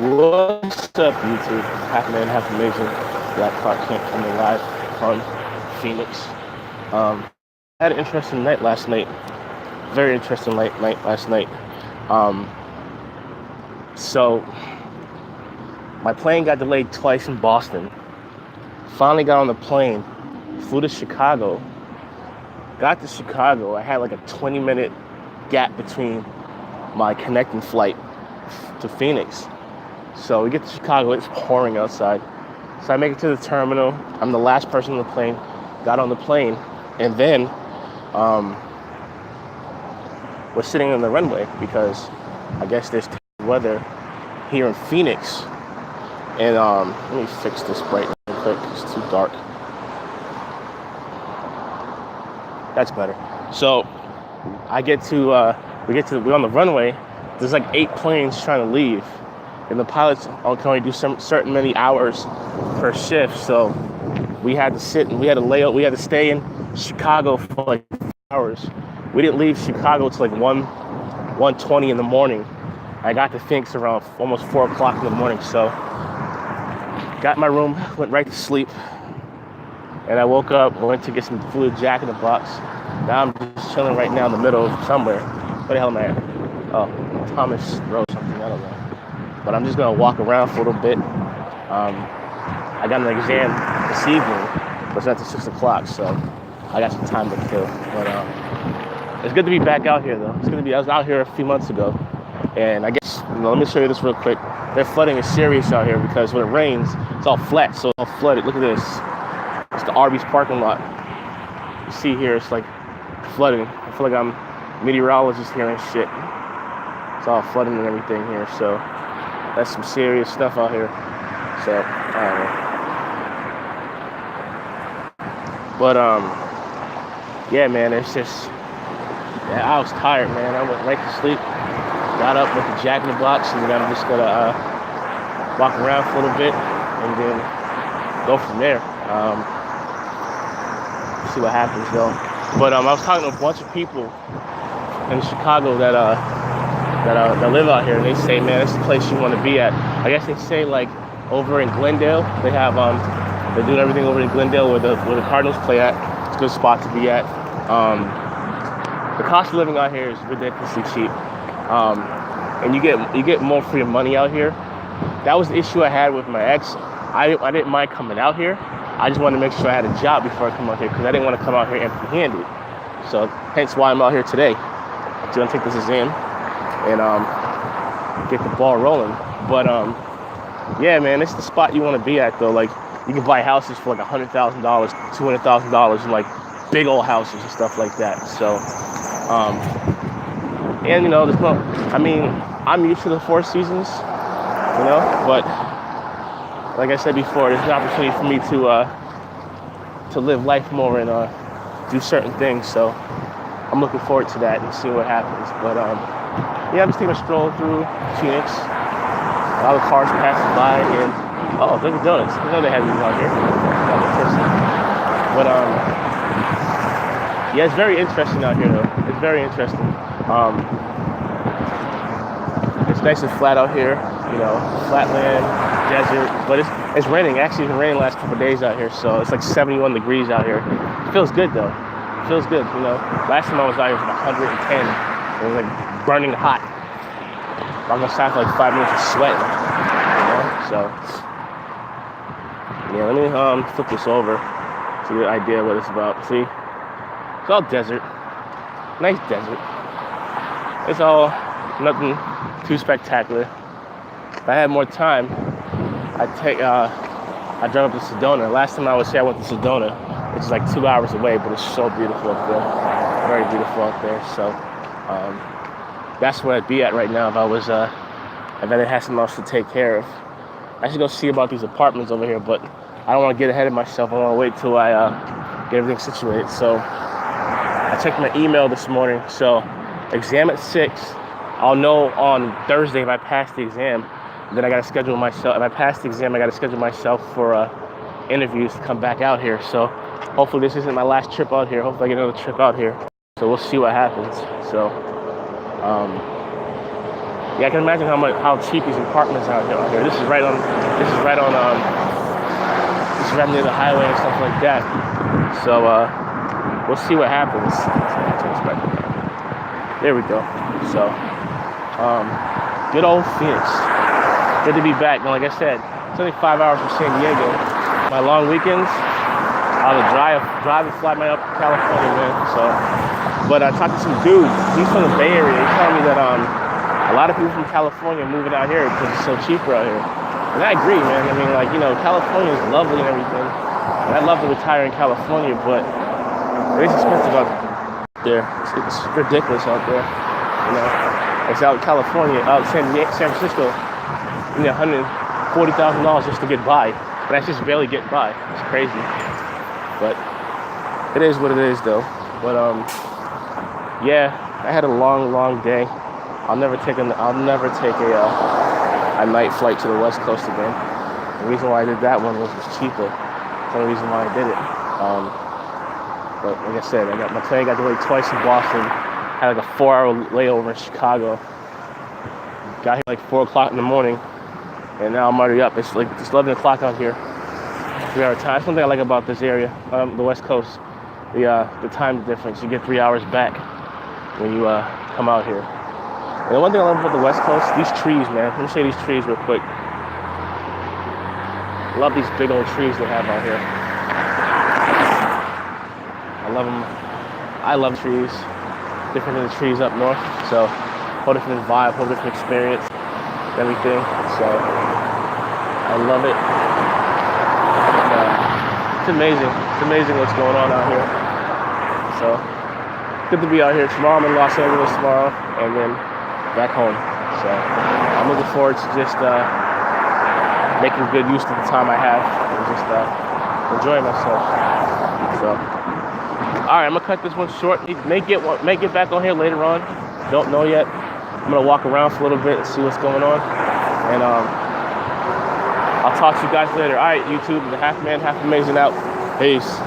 What's up, YouTube? Half man, half amazing. Black Clark Kent coming live from Phoenix. Had an interesting night last night. Very interesting night last night. Um, so my plane got delayed twice in Boston. Finally got on the plane, flew to Chicago. Got to Chicago. I had like a 20-minute gap between my connecting flight to Phoenix. So we get to Chicago, it's pouring outside. So I make it to the terminal. I'm the last person on the plane. Got on the plane, and then we're sitting on the runway because I guess there's weather here in Phoenix. And let me fix this brightness real quick. It's too dark. That's better. So we're on the runway. There's like 8 planes trying to leave. And the pilots can only do certain many hours per shift. So we had to sit and we had to stay in Chicago for like 4 hours. We didn't leave Chicago till like 1:20 in the morning. I got to Phoenix around almost 4 o'clock in the morning. So got in my room, went right to sleep. And I woke up, went to get some food, Jack in the Box. Now I'm just chilling right now in the middle of somewhere. Where the hell am I at? Oh, Thomas Road something, I don't know. But I'm just gonna walk around for a little bit. I got an exam this evening, but it's not till 6 o'clock, so I got some time to kill. But it's good to be back out here, though. I was out here a few months ago, and I guess let me show you this real quick. Their flooding is serious out here because when it rains, it's all flat, so it's all flooded. Look at this. It's the Arby's parking lot. You see here, it's like flooding. I feel like I'm a meteorologist here and shit. It's all flooding and everything here, so that's some serious stuff out here. So, I don't know. But, yeah, man, it's just, yeah, I was tired, man. I went right to sleep, got up with the Jack in the Box, and then I'm just gonna walk around for a little bit and then go from there. See what happens, though. But I was talking to a bunch of people in Chicago that live out here, and they say, man, it's the place you want to be at. I guess they say like over in Glendale, they have they're doing everything over in Glendale where the Cardinals play at. It's a good spot to be at. The cost of living out here is ridiculously cheap, and you get more for your money out here. That was the issue I had with my ex. I didn't mind coming out here. I just wanted to make sure I had a job before I come out here because I didn't want to come out here empty-handed. So hence why I'm out here today. I'm gonna take this exam and get the ball rolling. But yeah, man, it's the spot you want to be at, though. Like, you can buy houses for like $100,000, $200,000, and like big old houses and stuff like that. So, and you know, I'm used to the 4 seasons, you know, but like I said before, there's an opportunity for me to live life more and do certain things. So I'm looking forward to that and seeing what happens. But yeah, I'm just taking a stroll through Phoenix. A lot of cars passing by, and Dunkin' Donuts. I know they have these out here. But yeah, it's very interesting out here, though. It's very interesting. It's nice and flat out here, you know, flat land, desert. But it's raining. Actually, it's been raining the last couple of days out here, so it's like 71 degrees out here. It feels good, though. It feels good, you know. Last time I was out here, it was like 110. It was like burning hot. I'm gonna stand for like 5 minutes of sweat, you know. So yeah, let me flip this over to get an idea what it's about. See, it's all desert, nice desert. It's all nothing too spectacular. If I had more time, I drive up to Sedona. Last time I was here, I went to Sedona, which is like 2 hours away, but it's so beautiful up there, very beautiful out there. So. That's where I'd be at right now if I didn't have something else to take care of. I should go see about these apartments over here, but I don't want to get ahead of myself. I want to wait till I get everything situated. So I checked my email this morning. So exam at 6. I'll know on Thursday if I pass the exam. Then I got to schedule myself. If I pass the exam, I got to schedule myself for interviews to come back out here. So hopefully this isn't my last trip out here. Hopefully I get another trip out here. So we'll see what happens. So Yeah, I can imagine how cheap these apartments are out here. This is right near the highway and stuff like that. So we'll see what happens. There we go. So good old Phoenix. Good to be back. And like I said, it's only 5 hours from San Diego. My long weekends, I'll drive and fly my up to California, man. So, but I talked to some dude. He's from the Bay Area. He's telling me that a lot of people from California are moving out here because it's so cheaper out here. And I agree, man. I mean, like, you know, California is lovely and everything. And I'd love to retire in California, but it is expensive out there. It's ridiculous out there. You know, it's out in California, out in San Francisco. You know, $140,000 just to get by. And that's just barely getting by. It's crazy. But it is what it is, though. But yeah, I had a long day. I'll never take a night flight to the West Coast again. The reason why I did that one was it was cheaper. That's the only reason why I did it. But like I said, my plane got delayed twice in Boston. Had like a 4-hour layover in Chicago. Got here like 4 o'clock in the morning. And now I'm already up. It's 11 o'clock out here. 3 hour time. That's one thing I like about this area, the West Coast. The time difference. You get 3 hours back when you come out here. And the one thing I love about the West Coast, these trees, man. Let me show you these trees real quick. I love these big old trees they have out here. I love them. I love trees. Different than the trees up north. So, whole different vibe, whole different experience, everything. So, I love it. It's amazing. It's amazing what's going on out here. So, good to be out here. Tomorrow I'm in Los Angeles tomorrow, and then back home. So, I'm looking forward to just making good use of the time I have and just enjoying myself. So, all right, I'm gonna cut this one short. May get back on here later on. Don't know yet. I'm gonna walk around for a little bit and see what's going on, and I'll talk to you guys later. All right, YouTube, the Half Man, Half Amazing out. Peace.